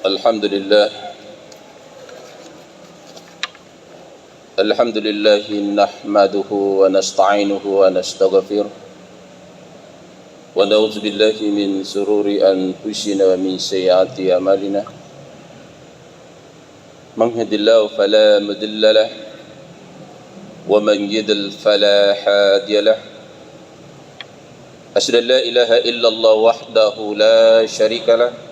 الحمد لله نحمده ونستعينه ونستغفره ونعوذ بالله من شرور أنفسنا ومن سيئات أعمالنا من يهد الله فلا مضل له ومن يضلل فلا هادي له أشهد أن لا إله إلا الله وحده لا شريك له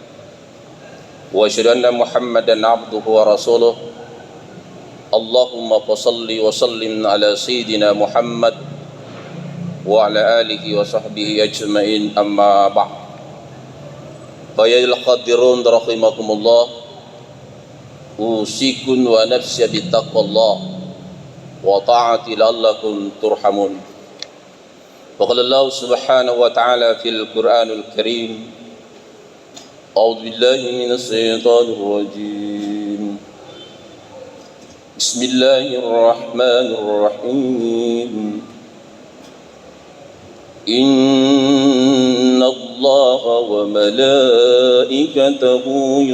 وأشهد أن محمدا عبده ورسوله اللهم صل وسلم على سيدنا محمد وعلى آله وصحبه أجمعين أما بعد فيا الحاضرون رحمكم الله أوصيكم ونفسي بتقوى الله وطاعته لعلكم ترحمون وقال الله سبحانه وتعالى في القرآن الكريم أعوذ بالله من الشيطان الرجيم بسم الله الرحمن الرحيم إن الله وملائكته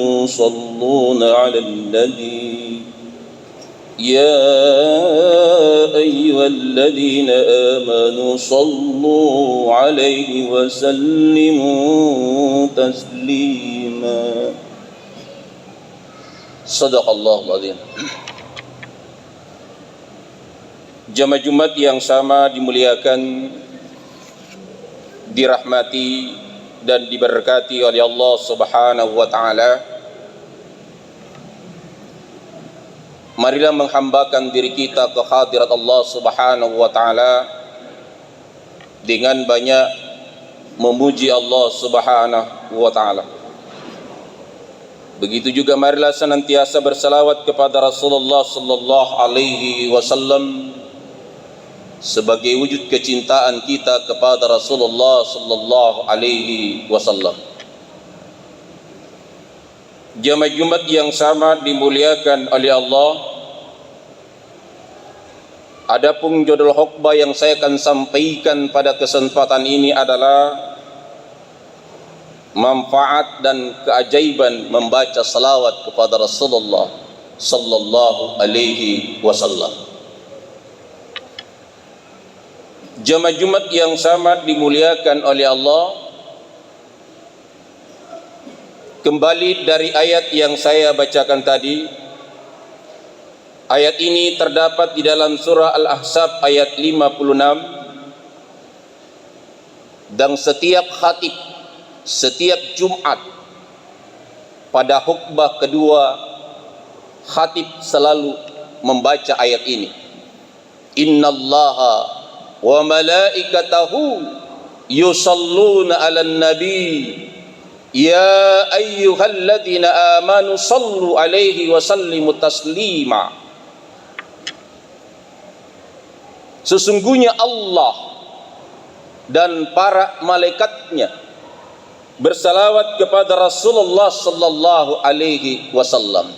يصلون على النبي يا أيها الذين آمنوا صلوا عليه وسلموا تسليما صدق الله العظيم. Jamaah Jumat yang sama dimuliakan, dirahmati dan diberkati oleh Allah Subhanahu wa taala. Marilah menghambakan diri kita ke hadirat Allah Subhanahu wa taala dengan banyak memuji Allah Subhanahu wa taala. Begitu juga marilah senantiasa bersalawat kepada Rasulullah sallallahu alaihi wasallam sebagai wujud kecintaan kita kepada Rasulullah sallallahu alaihi wasallam. Jamaah Jumat yang sama dimuliakan oleh Allah. Adapun judul khutbah yang saya akan sampaikan pada kesempatan ini adalah manfaat dan keajaiban membaca salawat kepada Rasulullah sallallahu alaihi wasallam. Jamaah Jumat yang sama dimuliakan oleh Allah. Kembali dari ayat yang saya bacakan tadi. Ayat ini terdapat di dalam surah Al-Ahzab ayat 56. Dan setiap khatib, setiap Jumat pada khutbah kedua, khatib selalu membaca ayat ini. Innallaha wa malaikatahu yusalluna 'alan nabi ya ayyuhalladzina amanu sallu alaihi wa sallimu taslima. Sesungguhnya Allah dan para malaikatnya bersalawat kepada Rasulullah sallallahu alaihi wasallam.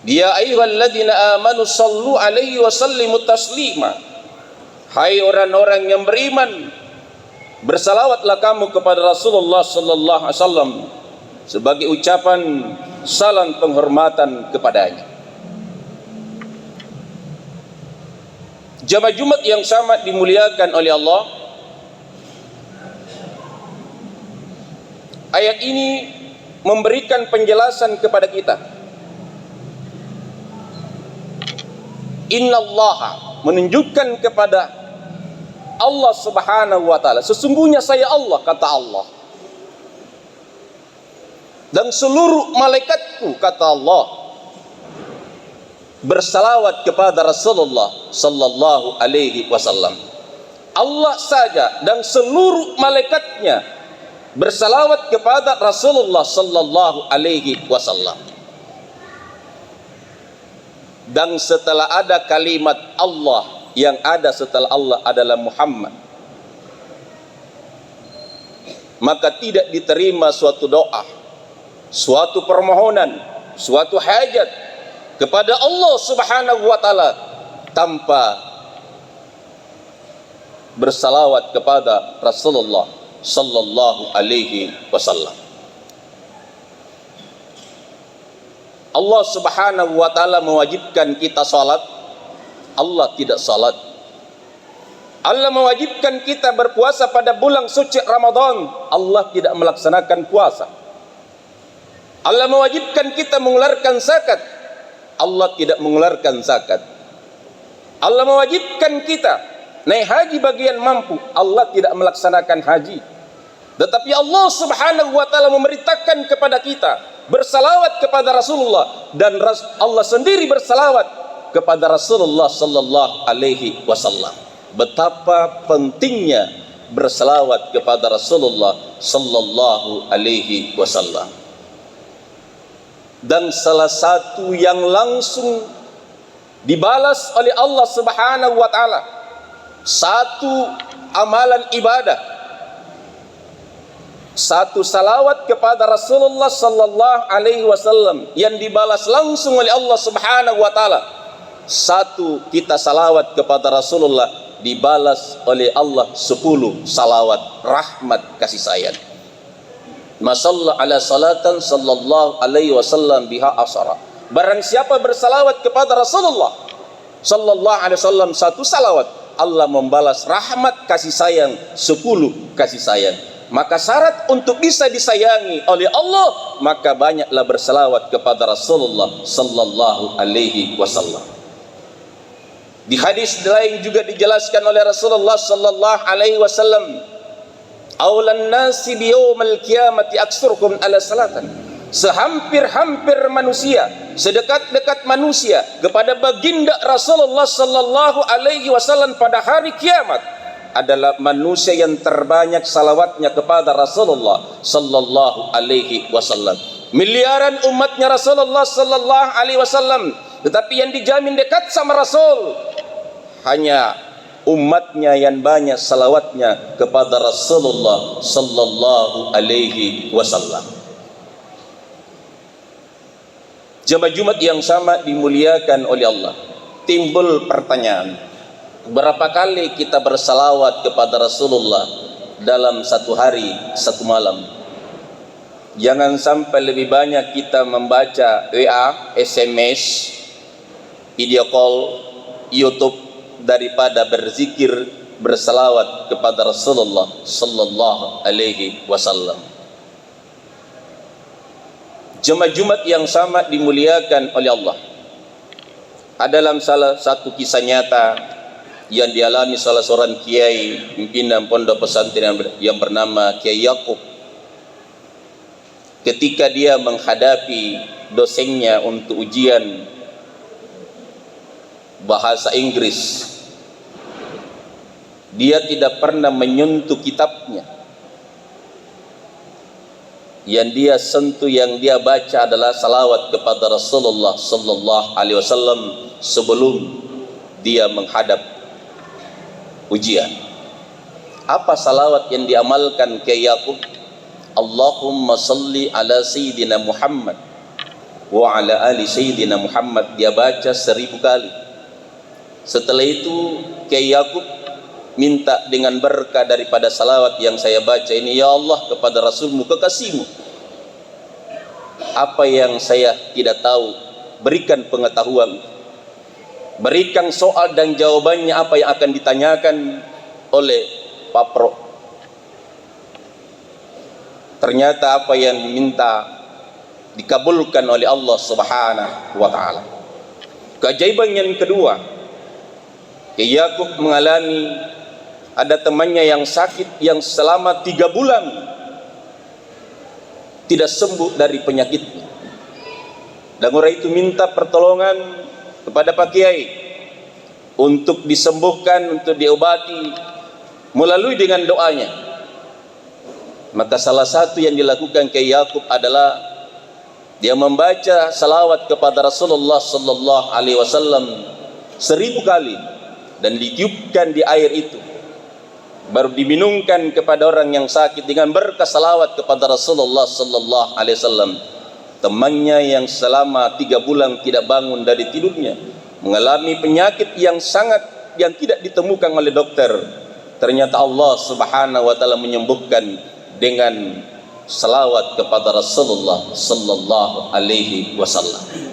Ya ayyuhalladzina amanu sallu alaihi wa sallimu taslima. Hai orang-orang yang beriman, bersalawatlah kamu kepada Rasulullah sallallahu alaihi wasallam sebagai ucapan salam penghormatan kepadanya. Jamaah Jumat yang sama dimuliakan oleh Allah. Ayat ini memberikan penjelasan kepada kita. Innallaha menunjukkan kepada Allah Subhanahu wa taala, sesungguhnya saya Allah, kata Allah, dan seluruh malaikatku, kata Allah, bersalawat kepada Rasulullah sallallahu alaihi wasallam. Allah saja dan seluruh malaikatnya bersalawat kepada Rasulullah sallallahu alaihi wasallam. Dan setelah ada kalimat Allah, yang ada setelah Allah adalah Muhammad, maka tidak diterima suatu doa, suatu permohonan, suatu hajat kepada Allah Subhanahu wa taala tanpa bersalawat kepada Rasulullah sallallahu alaihi wasallam. Allah Subhanahu wa taala mewajibkan kita salat, Allah tidak salat. Allah mewajibkan kita berpuasa pada bulan suci Ramadan, Allah tidak melaksanakan puasa. Allah mewajibkan kita mengeluarkan zakat, Allah tidak mengeluarkan zakat. Allah mewajibkan kita naik haji bagian mampu, Allah tidak melaksanakan haji. Tetapi Allah Subhanahu wa taala memerintahkan kepada kita bersalawat kepada Rasulullah, dan Allah sendiri bersalawat kepada Rasulullah sallallahu alaihi wasallam. Betapa pentingnya bersalawat kepada Rasulullah sallallahu alaihi wasallam. Dan salah satu yang langsung dibalas oleh Allah Subhanahu wa taala, satu amalan ibadah, satu salawat kepada Rasulullah sallallahu alaihi wasallam yang dibalas langsung oleh Allah Subhanahu wa taala. Satu kita salawat kepada Rasulullah dibalas oleh Allah 10 salawat rahmat kasih sayang. Masalla ala salatan sallallahu alaihi wasallam biha asara. Barang siapa bersalawat kepada Rasulullah sallallahu alaihi wasallam satu salawat, Allah membalas rahmat kasih sayang 10 kasih sayang. Maka syarat untuk bisa disayangi oleh Allah, maka banyaklah bersalawat kepada Rasulullah sallallahu alaihi wasallam. Di hadis lain juga dijelaskan oleh Rasulullah sallallahu alaihi wasallam, "Aulan nasi bi yaumil qiyamati aktsarkum ala salatan." Sehampir-hampir manusia, sedekat-dekat manusia kepada baginda Rasulullah sallallahu alaihi wasallam pada hari kiamat adalah manusia yang terbanyak salawatnya kepada Rasulullah sallallahu alaihi wasallam. Miliaran umatnya Rasulullah sallallahu alaihi wasallam, tetapi yang dijamin dekat sama Rasul hanya umatnya yang banyak salawatnya kepada Rasulullah sallallahu alaihi wasallam. Jemaah Jumat yang sama dimuliakan oleh Allah. Timbul pertanyaan, berapa kali kita bersalawat kepada Rasulullah dalam satu hari, satu malam? Jangan sampai lebih banyak kita membaca WA, SMS, video call, YouTube daripada berzikir, bersalawat kepada Rasulullah sallallahu alaihi wasallam. Jemaah Jumat yang sama dimuliakan oleh Allah. Ada dalam salah satu kisah nyata yang dialami salah seorang kiai pimpinan pondok pesantren yang bernama Kiai Yakub. Ketika dia menghadapi dosennya untuk ujian bahasa Inggris, dia tidak pernah menyentuh kitabnya. Yang dia sentuh, yang dia baca adalah salawat kepada Rasulullah sallallahu alaihi wasallam sebelum dia menghadap ujian. Apa salawat yang diamalkan Kiai Yakub? Allahumma salli ala sayyidina Muhammad wa ala ali sayyidina Muhammad. Dia baca 1000 kali. Setelah itu Kiai Yakub minta dengan berkah daripada salawat yang saya baca ini, ya Allah, kepada Rasulmu kekasihmu, apa yang saya tidak tahu berikan pengetahuan, berikan soal dan jawabannya apa yang akan ditanyakan oleh Pak Pro. Ternyata apa yang diminta dikabulkan oleh Allah Subhanahu wa taala. Keajaiban yang kedua, Kiai Yakub mengalami ada temannya yang sakit yang selama 3 bulan tidak sembuh dari penyakitnya. Dan orang itu minta pertolongan kepada Pak Kiai untuk disembuhkan, untuk diobati melalui dengan doanya. Maka salah satu yang dilakukan Kiai Yakub adalah dia membaca salawat kepada Rasulullah sallallahu alaihi wasallam 1000 kali dan ditiupkan di air itu, baru diminumkan kepada orang yang sakit dengan berkah salawat kepada Rasulullah sallallahu alaihi wasallam. Temannya yang selama 3 bulan tidak bangun dari tidurnya, mengalami penyakit yang tidak ditemukan oleh dokter, ternyata Allah Subhanahu wa taala menyembuhkan dengan salawat kepada Rasulullah sallallahu alaihi wasallam.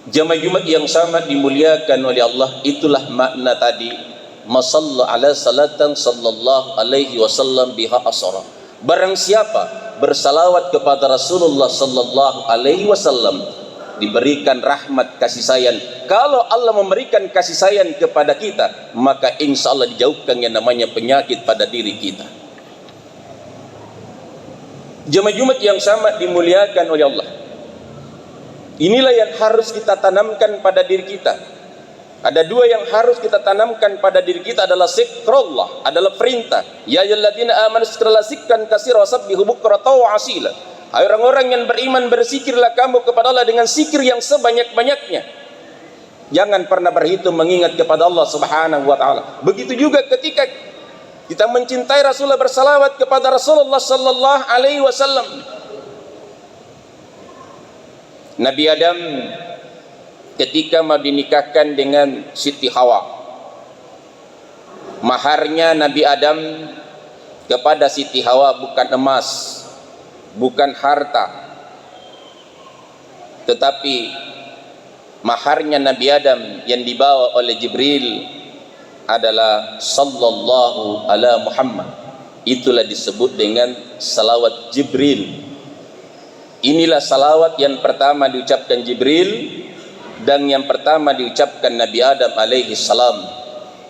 Jamaah Jumat yang sama dimuliakan oleh Allah, itulah makna tadi masalla ala salatan sallallahu alaihi wasallam biha asara. Barang siapa bersalawat kepada Rasulullah sallallahu alaihi wasallam diberikan rahmat kasih sayang. Kalau Allah memberikan kasih sayang kepada kita, maka insya Allah dijauhkan yang namanya penyakit pada diri kita. Jemaah Jumat yang sama dimuliakan oleh Allah, inilah yang harus kita tanamkan pada diri kita. Ada dua yang harus kita tanamkan pada diri kita, adalah zikrullah, adalah perintah. Ya ayyuhalladzina amanu zikran katsiran wasabbihu bukratan wa asila. Hai orang-orang yang beriman, berzikirlah kamu kepada Allah dengan zikir yang sebanyak-banyaknya. Jangan pernah berhitung mengingat kepada Allah Subhanahu wa taala. Begitu juga ketika kita mencintai Rasulullah, bersalawat kepada Rasulullah sallallahu alaihi wasallam. Nabi Adam ketika mau dinikahkan dengan Siti Hawa, maharnya Nabi Adam kepada Siti Hawa bukan emas, bukan harta, tetapi maharnya Nabi Adam yang dibawa oleh Jibril adalah sallallahu ala Muhammad. Itulah disebut dengan salawat Jibril. Inilah salawat yang pertama diucapkan Jibril dan yang pertama diucapkan Nabi Adam alaihi salam.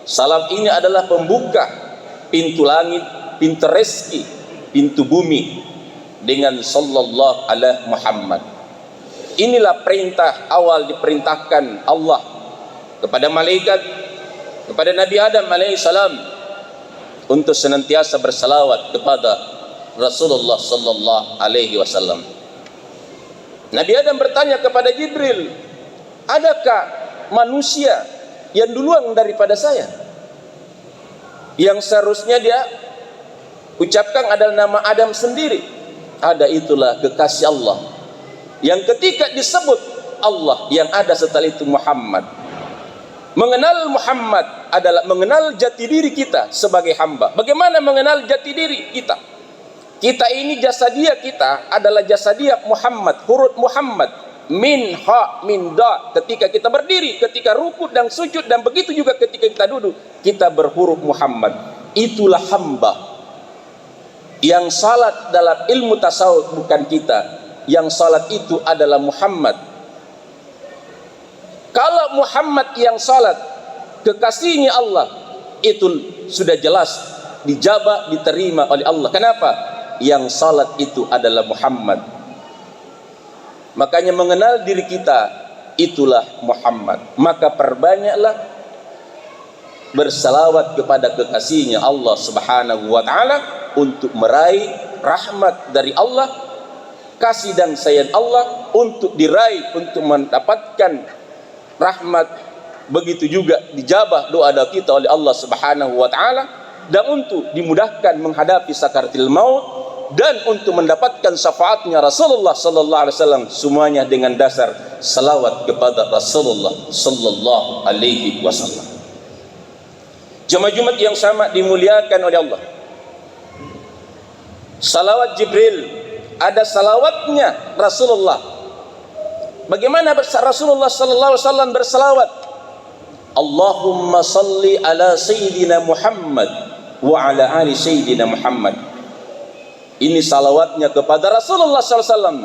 Salawat ini adalah pembuka pintu langit, pintu rezeki, pintu bumi dengan sallallahu ala Muhammad. Inilah perintah awal diperintahkan Allah kepada malaikat, kepada Nabi Adam alaihi salam, untuk senantiasa bersalawat kepada Rasulullah sallallahu alaihi wasallam. Nabi Adam bertanya kepada Jibril, adakah manusia yang duluan daripada saya? Yang seharusnya dia ucapkan adalah nama Adam sendiri. Ada, itulah kekasih Allah. Yang ketika disebut Allah, yang ada setelah itu Muhammad. Mengenal Muhammad adalah mengenal jati diri kita sebagai hamba. Bagaimana mengenal jati diri kita? Kita ini jasadiyah kita adalah jasadiyah Muhammad, huruf Muhammad, min ha min da. Ketika kita berdiri, ketika rukuk dan sujud, dan begitu juga ketika kita duduk, kita berhuruf Muhammad. Itulah hamba. Yang salat dalam ilmu tasawuf bukan kita, yang salat itu adalah Muhammad. Kalau Muhammad yang salat, kekasihnya Allah, itu sudah jelas dijabah, diterima oleh Allah. Kenapa? Yang salat itu adalah Muhammad. Makanya mengenal diri kita, itulah Muhammad. Maka perbanyaklah bersalawat kepada kekasihnya Allah Subhanahu wa ta'ala, untuk meraih rahmat dari Allah, kasih dan sayang Allah, untuk diraih, untuk mendapatkan rahmat. Begitu juga dijabah doa-doa kita oleh Allah Subhanahu wa ta'ala, dan untuk dimudahkan menghadapi sakaratul maut, dan untuk mendapatkan syafaatnya Rasulullah sallallahu alaihi wasallam, semuanya dengan dasar salawat kepada Rasulullah sallallahu alaihi wasallam. Jemaah Jumat yang sama dimuliakan oleh Allah, salawat Jibril, ada salawatnya Rasulullah. Bagaimana Rasulullah sallallahu alaihi wasallam bersalawat? Allahumma salli ala sayyidina Muhammad wa ala ali sayyidina Muhammad. Ini salawatnya kepada Rasulullah sallallahu alaihi wasallam,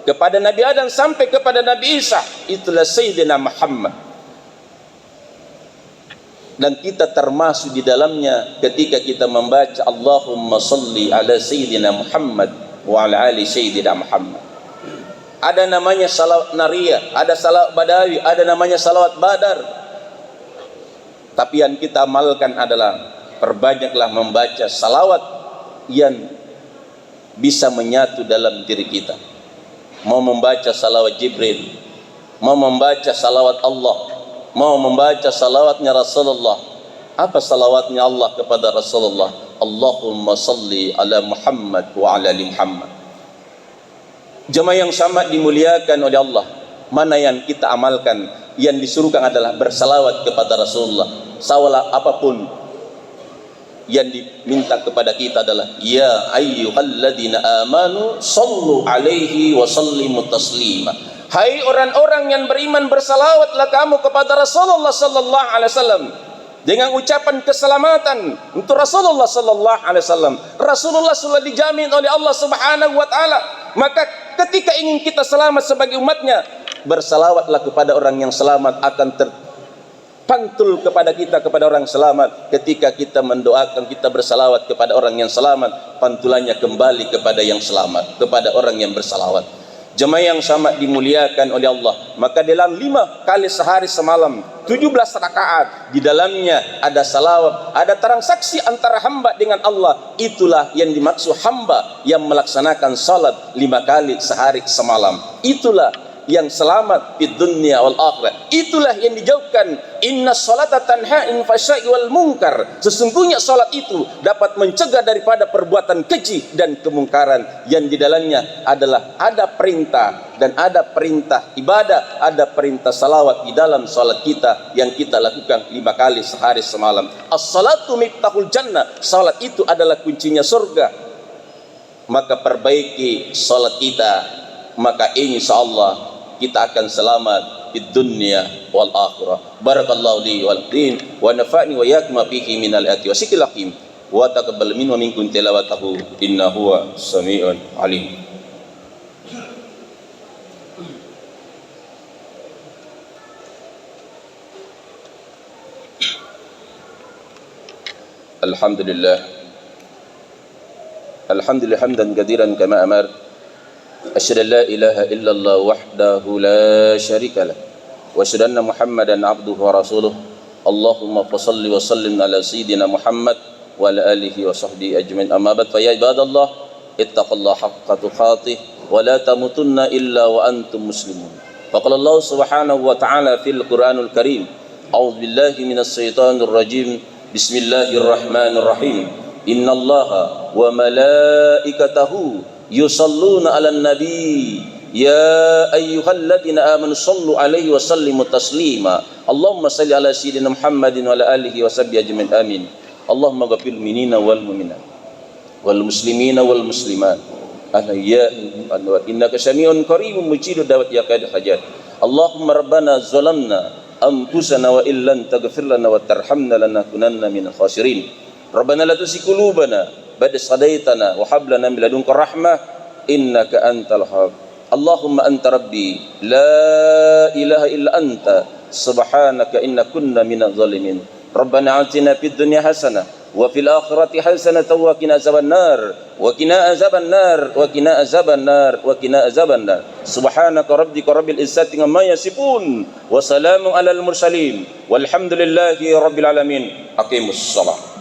kepada Nabi Adam sampai kepada Nabi Isa, itulah sayyidina Muhammad. Dan kita termasuk di dalamnya ketika kita membaca Allahumma salli ala sayyidina Muhammad wa ala ali sayyidina Muhammad. Ada namanya salawat nariyah, ada salawat badawi, ada namanya salawat badar. Tapi yang kita amalkan adalah perbanyaklah membaca salawat yang bisa menyatu dalam diri kita. Mau membaca salawat Jibril, mau membaca salawat Allah, mau membaca salawatnya Rasulullah. Apa salawatnya Allah kepada Rasulullah? Allahumma salli ala Muhammad wa ala ali Muhammad. Jemaah yang sama dimuliakan oleh Allah, mana yang kita amalkan? Yang disuruhkan adalah bersalawat kepada Rasulullah. Salawat apapun yang diminta kepada kita adalah ya ayyuhalladzina amanu sallu alaihi wa sallimu taslima. Hai orang-orang yang beriman, bersalawatlah kamu kepada Rasulullah sallallahu alaihi wasallam dengan ucapan keselamatan untuk Rasulullah sallallahu alaihi wasallam. Rasulullah sudah dijamin oleh Allah Subhanahu wa taala. Maka ketika ingin kita selamat sebagai umatnya, bersalawatlah kepada orang yang selamat, akan terpantul kepada kita kepada orang selamat. Ketika kita mendoakan, kita bersalawat kepada orang yang selamat, pantulannya kembali kepada yang selamat, kepada orang yang bersalawat. Jemaah yang sangat dimuliakan oleh Allah, maka dalam 5 kali sehari semalam 17 rakaat, di dalamnya ada salawat, ada transaksi antara hamba dengan Allah. Itulah yang dimaksud hamba yang melaksanakan salat 5 kali sehari semalam. Itulah yang selamat di dunia wal akhirah. Itulah yang dijauhkan, inna salata tanha anil fahsya'i wal munkar. Sesungguhnya salat itu dapat mencegah daripada perbuatan keji dan kemungkaran, yang di dalamnya adalah ada perintah dan ada perintah ibadah, ada perintah salawat di dalam salat kita yang kita lakukan 5 kali sehari semalam. As-salatu miftahul jannah. Salat itu adalah kuncinya surga. Maka perbaiki salat kita, maka insyaallah kita akan selamat di dunia wal akhirah. Barakallahu li wal din wa nafa'ni wa iyyakum fihi minal ayati wa sikril hakim wa taqabbal minna wa minkum tilawatahu innahu huwas samiul alim. Alhamdulillah hamdan katsiran kama amar. Asyhadu an la ilaha illallah wahdahu la syarika lah wa asyhadu anna Muhammadan abduhu wa rasuluh. Allahumma shalli wa sallim ala sayyidina Muhammad wa ala alihi wa sahbihi ajmain. Amma ba'd, fa ya ibadallah ittaqullaha haqqa tuqatih wa la tamutunna illa wa antum muslimun. Faqala Allah subhanahu wa ta'ala fil Qur'anil Karim, a'udzu billahi minas syaitonir rajim. Bismillahirrahmanirrahim. Innallaha wa malaikatahu yusalluna 'alan nabi ya ayyuhalladzina amanu sallu 'alaihi wa sallimu taslima. Allahumma shalli 'ala sayyidina Muhammadin wa ala alihi wa sahbihi ajmain. Amin. Allahumma ghfir minina wal mu'minat wal muslimina wal muslimat ahya'i wa innaka sami'un qaribun mujibud da'wat ya qad hajat. Allahumma rabbana zalamna anfusana wa illam taghfir lana wa tarhamna lanakunanna minal khasirin. Rabbana la tuzigh qulubana ba'da idh hadaitana wa hab lana min ladunka rahmah innaka antal wahhab. Allahumma anta rabbi la ilaha illa anta subhanaka inna kunna minadh zalimin. Rabbana atina fid dunya hasanah wa fil akhirati hasanah wa qina azaban nar wa qina azaban nar wa qina azaban nar wa qina azaban nar. Subhanaka rabbika rabbil izzati amma yasifun wa salamun alal mursalin walhamdulillahi rabbil alamin. Aqimus shalah.